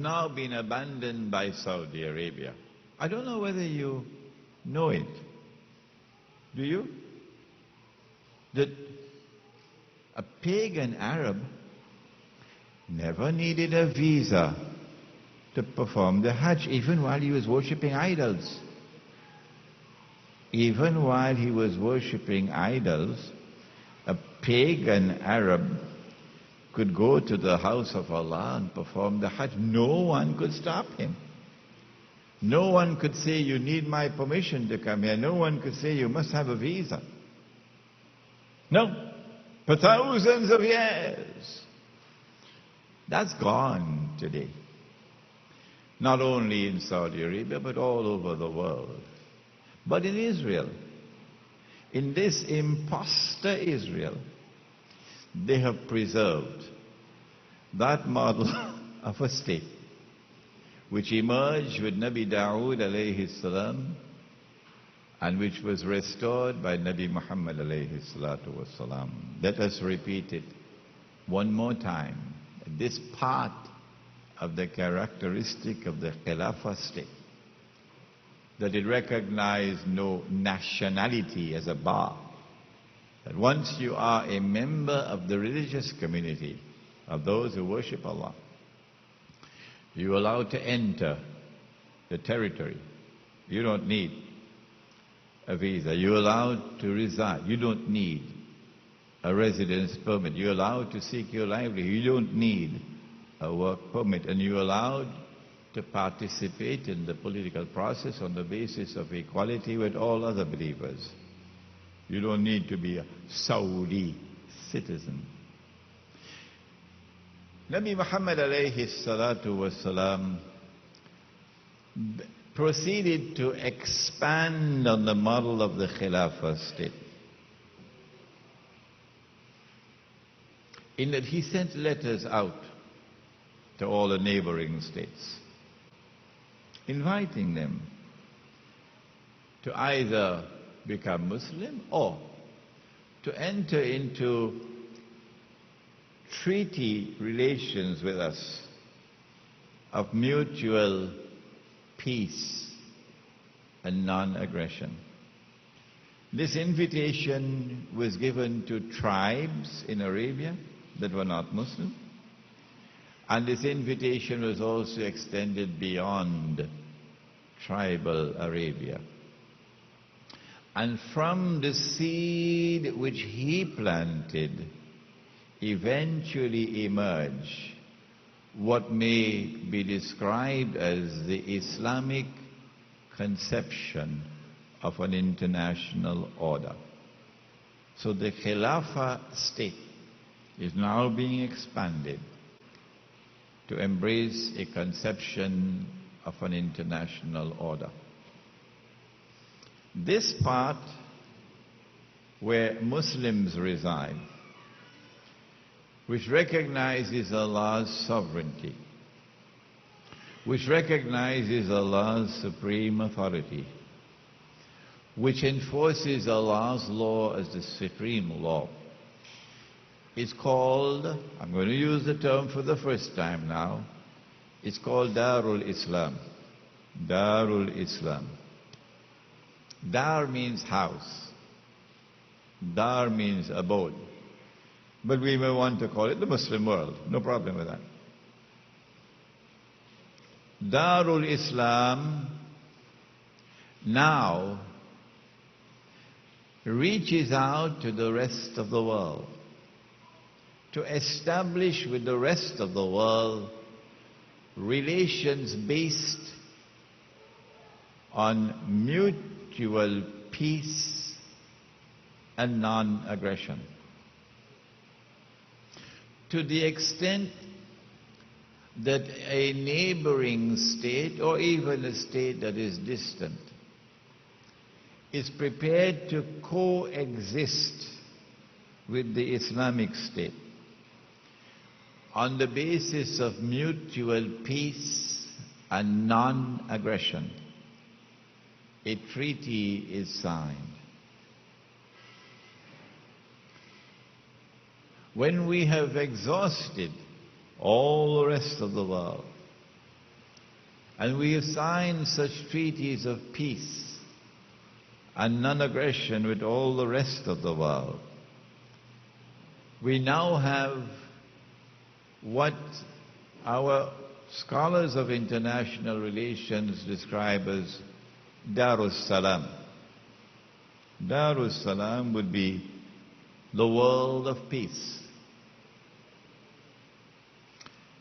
now been abandoned by Saudi Arabia. I don't know whether you know it. Do you? That a pagan Arab never needed a visa to perform the Hajj, even while he was worshipping idols. Even while he was worshipping idols, a pagan Arab could go to the house of Allah and perform the Hajj. No one could stop him. No one could say, you need my permission to come here. No one could say, you must have a visa. No. For thousands of years. That's gone today. Not only in Saudi Arabia, but all over the world. But in Israel, in this imposter Israel, they have preserved that model of a state which emerged with Nabi Dawood alayhi salam and which was restored by Nabi Muhammad alayhi salatu wasalam. Let us repeat it one more time. This part of the characteristic of the Khilafah state, that it recognized no nationality as a bar. That once you are a member of the religious community of those who worship Allah, you are allowed to enter the territory. You don't need a visa. You're allowed to reside. You don't need a residence permit. You're allowed to seek your livelihood. You don't need a work permit. And you're allowed to participate in the political process on the basis of equality with all other believers. You don't need to be a Saudi citizen. Nabi Muhammad alayhi salatu wasalam proceeded to expand on the model of the Khilafah state, in that he sent letters out to all the neighboring states, inviting them to either become Muslim or to enter into treaty relations with us of mutual peace and non-aggression. This invitation was given to tribes in Arabia that were not Muslim, and this invitation was also extended beyond tribal Arabia. And from the seed which he planted eventually emerge what may be described as the Islamic conception of an international order. So the Khilafah state is now being expanded to embrace a conception of an international order. This part where Muslims reside, which recognizes Allah's sovereignty, which recognizes Allah's supreme authority, which enforces Allah's law as the supreme law, is called, I'm going to use the term for the first time now, it's called Darul Islam. Darul Islam. Dar means house. Dar means abode. But we may want to call it the Muslim world. No problem with that. Darul Islam now reaches out to the rest of the world to establish with the rest of the world relations based on mutual peace and non-aggression. To the extent that a neighboring state, or even a state that is distant, is prepared to coexist with the Islamic State on the basis of mutual peace and non-aggression, a treaty is signed. When we have exhausted all the rest of the world And we have signed such treaties of peace and non-aggression with all the rest of the world. We now have what our scholars of international relations describe as Darus Salam. Darus Salam would be the world of peace.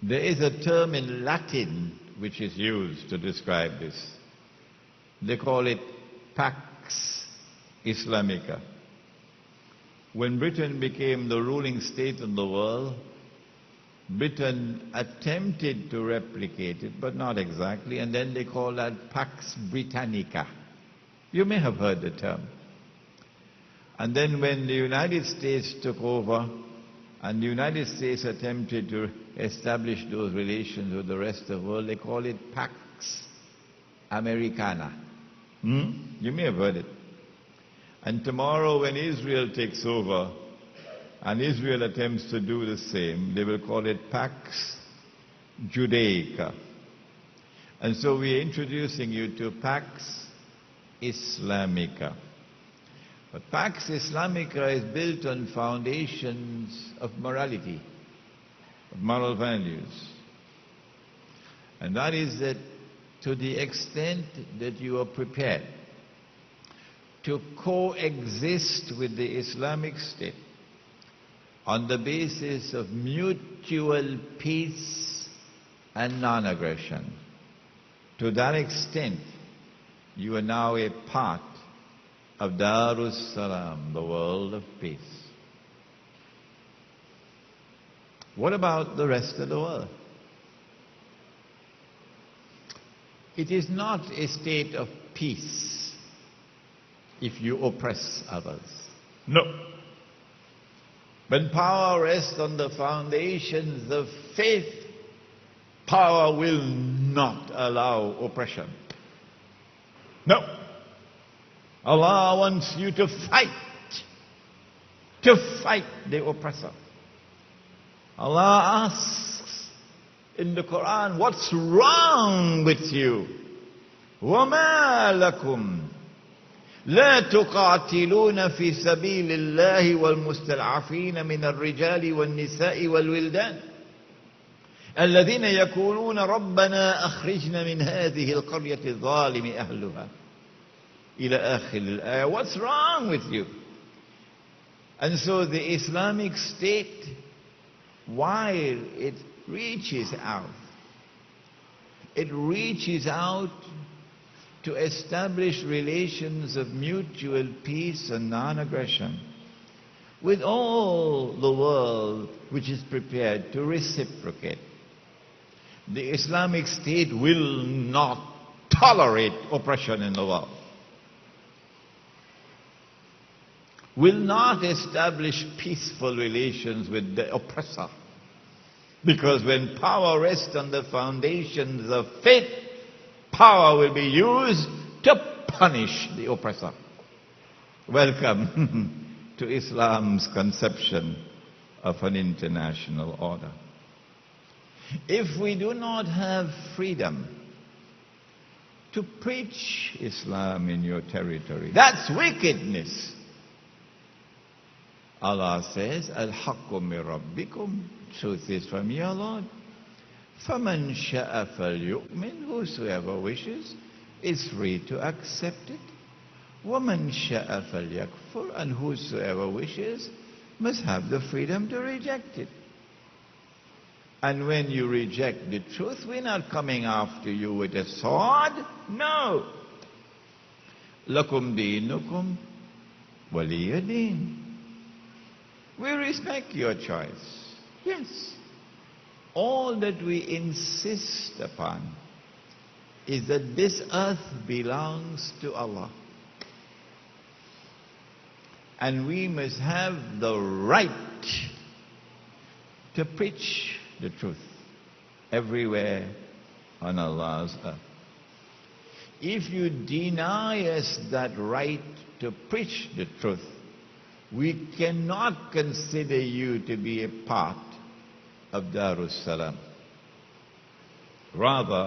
There is a term in Latin which is used to describe this. They call it Pax Islamica. When Britain became the ruling state in the world, Britain attempted to replicate it, but not exactly, and then they call that Pax Britannica. You may have heard the term. And then when the United States took over, and the United States attempted to establish those relations with the rest of the world, they call it Pax Americana. You may have heard it. And tomorrow when Israel takes over, and Israel attempts to do the same, they will call it Pax Judaica. And so we are introducing you to Pax Islamica. But Pax Islamica is built on foundations of morality, of moral values. And that is that to the extent that you are prepared to coexist with the Islamic State on the basis of mutual peace and non-aggression, to that extent you are now a part of Darus Salam, the world of peace. What about the rest of the world? It is not a state of peace if you oppress others. No. When power rests on the foundations of faith, power will not allow oppression. No. Allah wants you to fight the oppressor. Allah asks in the Quran, what's wrong with you? وَمَا لَكُمْ لَا تُقَاتِلُونَ فِي سَبِيلِ اللَّهِ وَالْمُسْتَضْعَفِينَ مِنَ الرِّجَالِ وَالنِّسَاءِ وَالْوِلْدَانِ الَّذِينَ يَقُولُونَ رَبَّنَا أَخْرِجْنَا مِنْ هَذِهِ الْقَرْيَةِ الظَّالِمِ أَهْلُهَا إلى آخر الآية. What's wrong with you? And so the Islamic State, while it reaches out to establish relations of mutual peace and non-aggression with all the world which is prepared to reciprocate. The Islamic State will not tolerate oppression in the world. Will not establish peaceful relations with the oppressor. Because when power rests on the foundations of faith, power will be used to punish the oppressor. Welcome to Islam's conception of an international order. If we do not have freedom to preach Islam in your territory, that's wickedness. Allah says, Al-Haqqu min Rabbikum, truth is from your Lord. فَمَنْ شَاءَ فَلْيُؤْمِنْ, whosoever wishes is free to accept it. وَمَنْ شَاءَ فَلْيَكْفُرْ, and whosoever wishes must have the freedom to reject it. And when you reject the truth, we're not coming after you with a sword. No. لَكُمْ دِينُكُمْ وَلِيَ دِينُ. We respect your choice. Yes. All that we insist upon is that this earth belongs to Allah. And we must have the right to preach the truth everywhere on Allah's earth. If you deny us that right to preach the truth, we cannot consider you to be a part of Darus Salam. Rather,